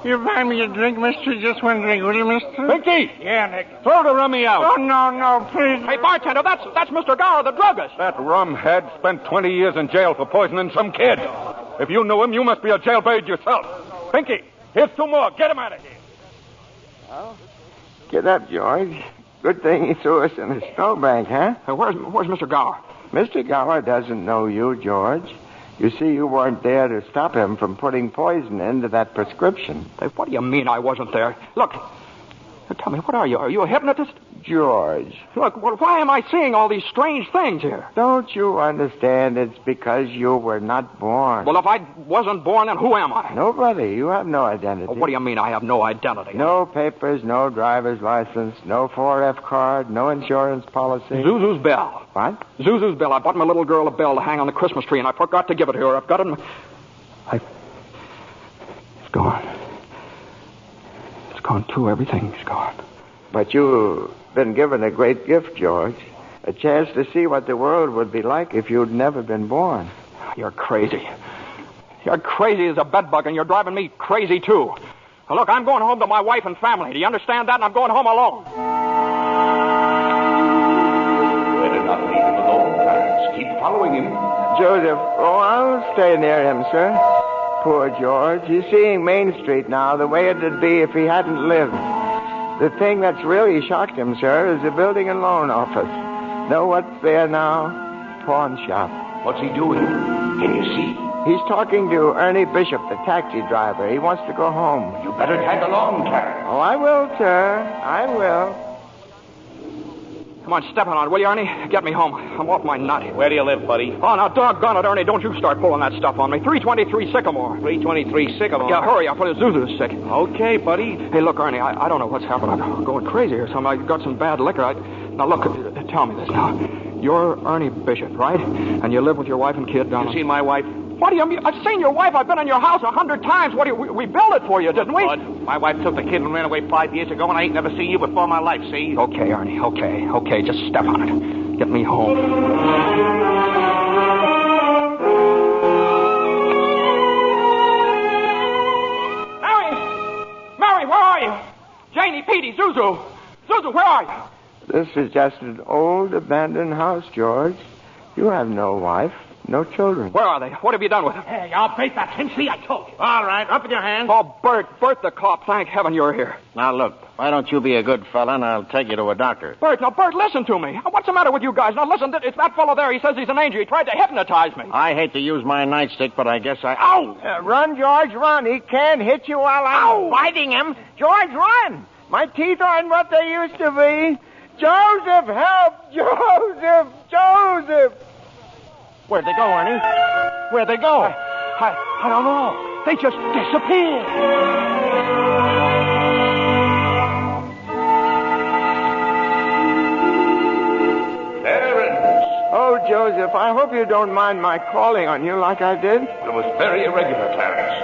You buy me a drink, mister? Just one drink, will you, mister? Pinky! Yeah, Nick. Throw the rummy out. Oh, no, please. Hey, bartender, that's Mr. Gower, the druggist. That rumhead spent 20 years in jail for poisoning some kid. If you knew him, you must be a jailbird yourself. Pinky, here's 2 more. Get him out of here. Well, get up, George. Good thing he threw us in a snowbank, huh? Where's Mr. Gower? Mr. Gower doesn't know you, George. You see, you weren't there to stop him from putting poison into that prescription. Hey, what do you mean I wasn't there? Look, tell me, what are you? Are you a hypnotist? George. Look, why am I seeing all these strange things here? Don't you understand? It's because you were not born. Well, if I wasn't born, then who am I? Nobody. You have no identity. Well, what do you mean I have no identity? No papers, no driver's license, no 4F card, no insurance policy. Zuzu's bell. What? Zuzu's bell. I bought my little girl a bell to hang on the Christmas tree, and I forgot to give it to her. I've got it in It's gone. It's gone, too. Everything's gone. But you've been given a great gift, George. A chance to see what the world would be like if you'd never been born. You're crazy. You're crazy as a bedbug, and you're driving me crazy, too. Now, look, I'm going home to my wife and family. Do you understand that? And I'm going home alone. Better not leave him alone, Clarence. Keep following him. Joseph, I'll stay near him, sir. Poor George. He's seeing Main Street now the way it'd be if he hadn't lived. The thing that's really shocked him, sir, is the building and loan office. Know what's there now? Pawn shop. What's he doing? Can you see? He's talking to Ernie Bishop, the taxi driver. He wants to go home. You better tag along, Clarence. Oh, I will, sir. I will. Come on, step on it, will you, Ernie? Get me home. I'm off my nut. Where do you live, buddy? Oh, now, doggone it, Ernie. Don't you start pulling that stuff on me. 323 Sycamore. 323 Sycamore. Yeah, hurry up. Zuzu's sick. Okay, buddy. Hey, look, Ernie, I don't know what's happened. I'm going crazy or something. I got some bad liquor. Now, look, tell me this now. You're Ernie Bishop, right? And you live with your wife and kid down... You seen my wife? What do you mean? I've seen your wife. I've been in your house 100 times. What do you... We built it for you, didn't we? Bud, my wife took the kid and ran away 5 years ago, and I ain't never seen you before in my life, see? Okay, Ernie, okay. Just step on it. Get me home. Mary, where are you? Janie, Petey, Zuzu. Zuzu, where are you? This is just an old abandoned house, George. You have no wife, no children. Where are they? What have you done with them? Hey, I'll break that Tinsley, I told you. All right, up with your hands. Oh, Bert the cop. Thank heaven you're here. Now, look, why don't you be a good fella and I'll take you to a doctor. Bert, listen to me. What's the matter with you guys? Now, listen, it's that fellow there. He says he's an angel. He tried to hypnotize me. I hate to use my nightstick, but I guess I... Ow! Run, George, run. He can't hit you while I'm biting him. George, run! My teeth aren't what they used to be. Joseph, help! Joseph! Where'd they go, Ernie? Where'd they go? I don't know. They just disappeared. Clarence! Oh, Joseph, I hope you don't mind my calling on you like I did. It was very irregular, Clarence.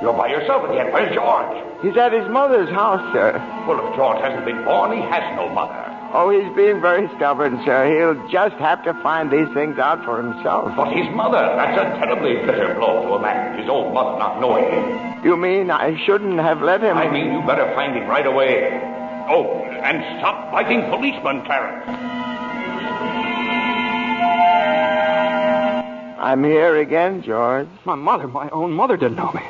You're by yourself again. Where's George? He's at his mother's house, sir. Well, if George hasn't been born, he has no mother. Oh, he's being very stubborn, sir. He'll just have to find these things out for himself. But his mother, that's a terribly bitter blow to a man, his old mother not knowing him. You mean I shouldn't have let him? I mean you better find him right away. Oh, and stop fighting policemen, Clarence. I'm here again, George. My own mother didn't know me.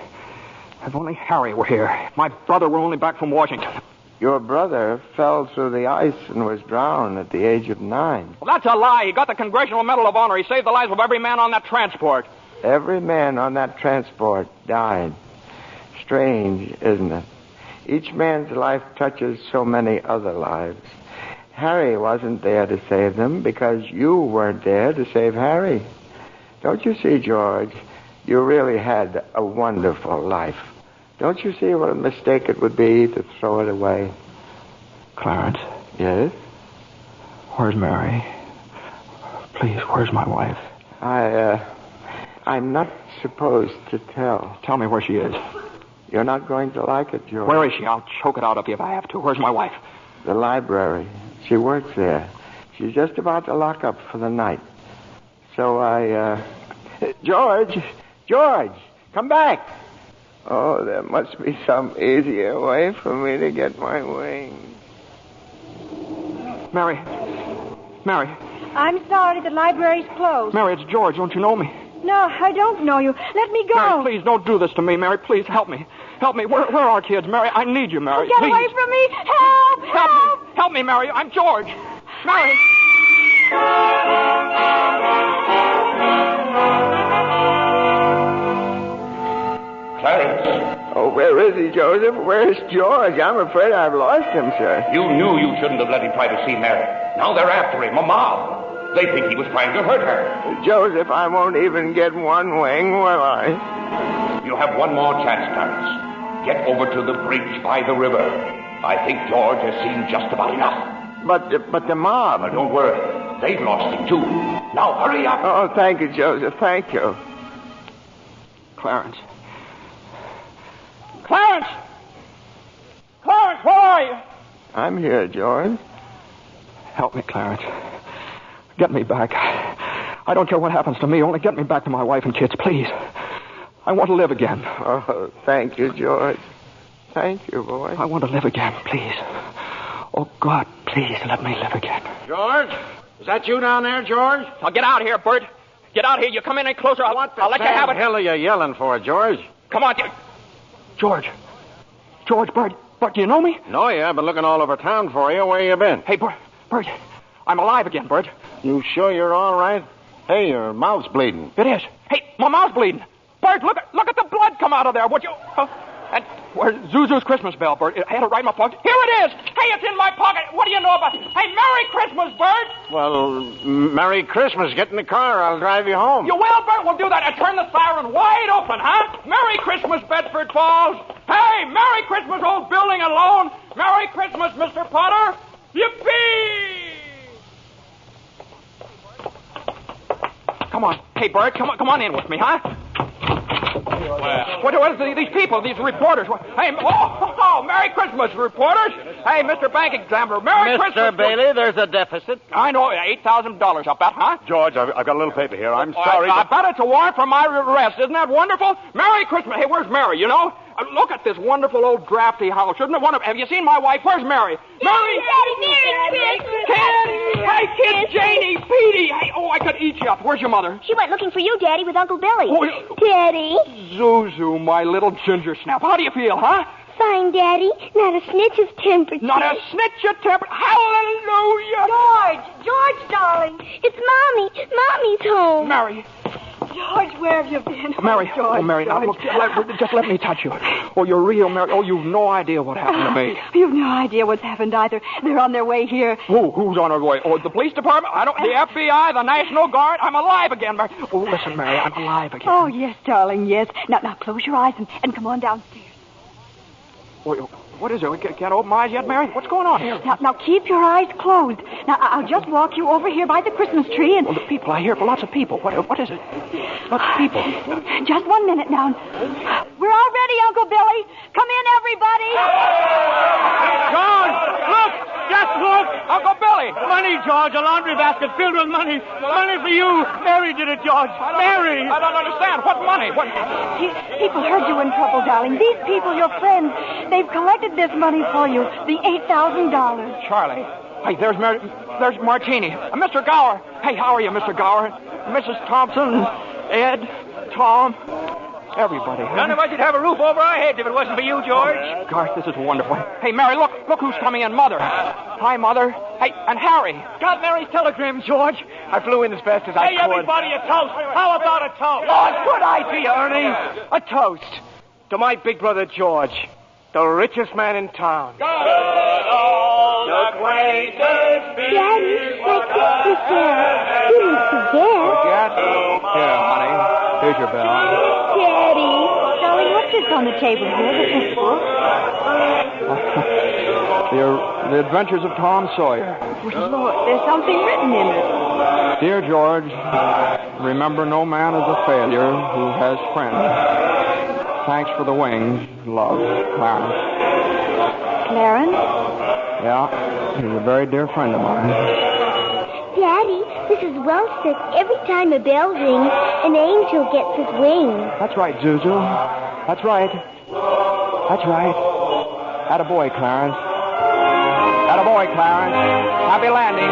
If only Harry were here. If my brother were only back from Washington. Your brother fell through the ice and was drowned at the age of 9. Well, that's a lie. He got the Congressional Medal of Honor. He saved the lives of every man on that transport. Every man on that transport died. Strange, isn't it? Each man's life touches so many other lives. Harry wasn't there to save them because you weren't there to save Harry. Don't you see, George? You really had a wonderful life. Don't you see what a mistake it would be to throw it away? Clarence? Yes? Where's Mary? Please, where's my wife? I'm not supposed to tell. Tell me where she is. You're not going to like it, George. Where is she? I'll choke it out of you if I have to. Where's my wife? The library. She works there. She's just about to lock up for the night. So George, come back. Oh, there must be some easier way for me to get my wings. Mary. I'm sorry, the library's closed. Mary, it's George. Don't you know me? No, I don't know you. Let me go. Mary, please, don't do this to me. Mary, please, help me. Help me. Where are our kids? Mary, I need you, Mary. Get please. away from me. Help! Help me. Help me, Mary. I'm George. Mary. Clarence. Oh, where is he, Joseph? Where's George? I'm afraid I've lost him, sir. You knew you shouldn't have let him try to see Mary. Now they're after him, a mob. They think he was trying to hurt her. Joseph, I won't even get one wing, will I? You have one more chance, Clarence. Get over to the bridge by the river. I think George has seen just about enough. But the mob... Now, don't worry. They've lost him, too. Now, hurry up. Oh, thank you, Joseph. Thank you. Clarence, where are you? I'm here, George. Help me, Clarence. Get me back. I don't care what happens to me. Only get me back to my wife and kids, please. I want to live again. Oh, thank you, George. Thank you, boy. I want to live again, please. Oh, God, please let me live again. George? Is that you down there, George? Now get out here, Bert. Get out here. You come in any closer, I'll let you have it. What the hell are you yelling for, George? Come on, George, Bert, do you know me? No, yeah, I've been looking all over town for you. Where you been? Hey, Bert, I'm alive again, Bert. You sure you're all right? Hey, your mouth's bleeding. It is. Hey, my mouth's bleeding. Bert, look at the blood come out of there, would you? And where's Zuzu's Christmas bell, Bert? I had it right in my pocket. Here it is! Hey, it's in my pocket. What do you know about it? Hey, Merry Christmas, Bert! Well, Merry Christmas. Get in the car. I'll drive you home. You will, Bert? We'll do that and turn the siren wide open, huh? Merry Christmas, Bedford Falls. Hey, Merry Christmas, old building and loan. Merry Christmas, Mr. Potter. Yippee! Come on. Hey, Bert, come on in with me, huh? What are these people, these reporters? Hey, Merry Christmas, reporters. Hey, Mr. Bank Examiner, Merry Christmas. Mr. Bailey, there's a deficit. I know, $8,000, I'll bet, huh? George, I've got a little paper here. I'm sorry. I bet it's a warrant for my arrest. Isn't that wonderful? Merry Christmas. Hey, where's Mary, you know? Look at this wonderful old drafty house. Isn't it wonderful? Have you seen my wife? Where's Mary? Mary! Merry Christmas! Kids! Hey, kids, Janie, Petey! Hey, I could eat you up. Where's your mother? She went looking for you, Daddy, with Uncle Billy. Oh, Daddy. Zuzu, my little ginger snap. How do you feel, huh? Fine, Daddy. Not a snitch of temperature. Not a snitch of temperature. Hallelujah! George, darling. It's Mommy. Mommy's home. Mary. George, where have you been? Mary. George, Mary, now, look, just let me touch you. Oh, you're real, Mary. Oh, you've no idea what happened to me. You've no idea what's happened either. They're on their way here. Who's on their way? Oh, the police department? The FBI, the National Guard? I'm alive again, Mary. Oh, listen, Mary, I'm alive again. Oh, yes, darling, yes. Now close your eyes and come on downstairs. What is it? We can't open my eyes yet, Mary? What's going on here? Now keep your eyes closed. Now, I'll just walk you over here by the Christmas tree and... Oh, the people, I hear lots of people. What is it? Lots of people. Just 1 minute now. We're all ready, Uncle Billy. Come in, everybody. George, look! Just look! Uncle Billy! Money, George. A laundry basket filled with money. Money for you. Mary did it, George. Mary! I don't understand. What money? What? People heard you in trouble, darling. These people, your friends, they've collected this money for you. The $8,000. Charlie. Hey, there's Martini. Mr. Gower. Hey, how are you, Mr. Gower? Mrs. Thompson, Ed, Tom, everybody. None of us would have a roof over our heads if it wasn't for you, George. Gosh, this is wonderful. Hey, Mary, look who's coming in. Mother. Hi, Mother. Hey, and Harry. Got Mary's telegram, George. I flew in as fast as I could. Hey, everybody, a toast. How about a toast? Oh, good idea, Ernie. A toast to my big brother, George. The richest man in town. Daddy, my Christmas bell. You didn't forget. Here, honey. Here's your bell. Daddy. Darling, what's this on the table here? This book? The Adventures of Tom Sawyer. Look, there's something written in it. Dear George, remember no man is a failure who has friends. Thanks for the wings. Love, Clarence. Clarence? Yeah, he's a very dear friend of mine. Daddy, this is well said. Every time a bell rings, an angel gets his wings. That's right, Zuzu. That's right. That's right. Attaboy, Clarence. Attaboy, Clarence. Happy landing.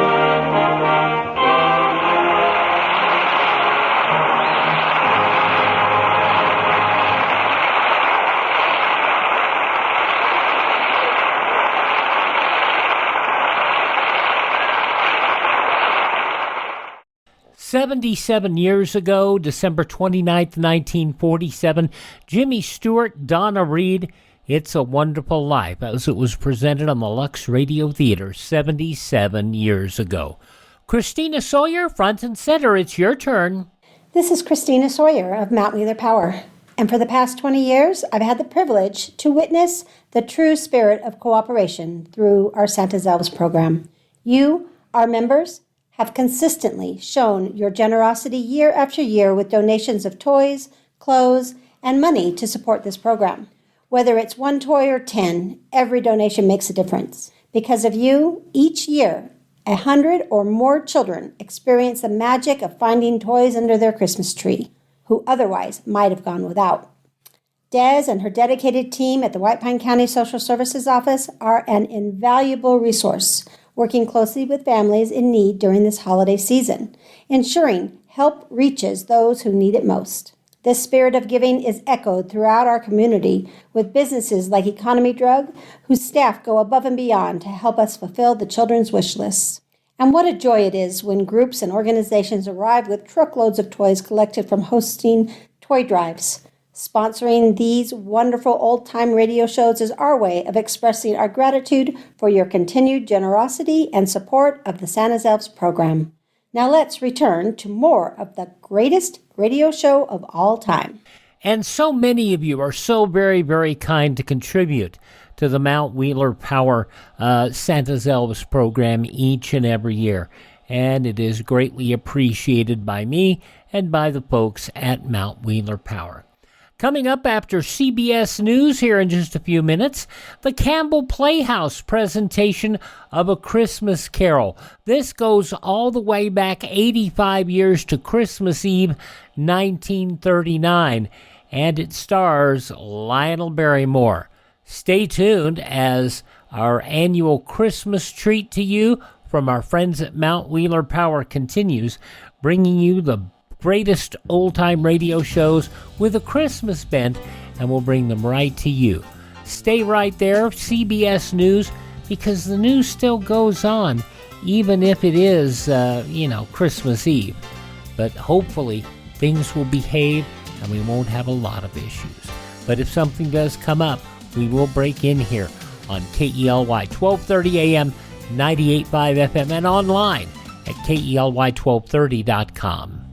77 years ago, December 29th, 1947, Jimmy Stewart, Donna Reed, It's a Wonderful Life, as it was presented on the Lux Radio Theater 77 years ago. Christina Sawyer, front and center, it's your turn. This is Christina Sawyer of Mount Wheeler Power, and for the past 20 years, I've had the privilege to witness the true spirit of cooperation through our Santa's Elves program. You, our members, have consistently shown your generosity year after year with donations of toys, clothes, and money to support this program. Whether it's one toy or 10, every donation makes a difference. Because of you, each year, 100 or more children experience the magic of finding toys under their Christmas tree, who otherwise might have gone without. Des and her dedicated team at the White Pine County Social Services Office are an invaluable resource, working closely with families in need during this holiday season, ensuring help reaches those who need it most. This spirit of giving is echoed throughout our community with businesses like Economy Drug, whose staff go above and beyond to help us fulfill the children's wish lists. And what a joy it is when groups and organizations arrive with truckloads of toys collected from hosting toy drives. Sponsoring these wonderful old-time radio shows is our way of expressing our gratitude for your continued generosity and support of the Santa's Elves program. Now let's return to more of the greatest radio show of all time. And so many of you are so very, very kind to contribute to the Mount Wheeler Power Santa's Elves program each and every year. And it is greatly appreciated by me and by the folks at Mount Wheeler Power. Coming up after CBS News here in just a few minutes, the Campbell Playhouse presentation of A Christmas Carol. This goes all the way back 85 years to Christmas Eve, 1939, and it stars Lionel Barrymore. Stay tuned as our annual Christmas treat to you from our friends at Mount Wheeler Power continues, bringing you the greatest old-time radio shows with a Christmas bent, and we'll bring them right to you. Stay right there, CBS News, because the news still goes on, even if it is, Christmas Eve. But hopefully, things will behave, and we won't have a lot of issues. But if something does come up, we will break in here on KELY 1230 AM, 98.5 FM, and online at KELY1230.com.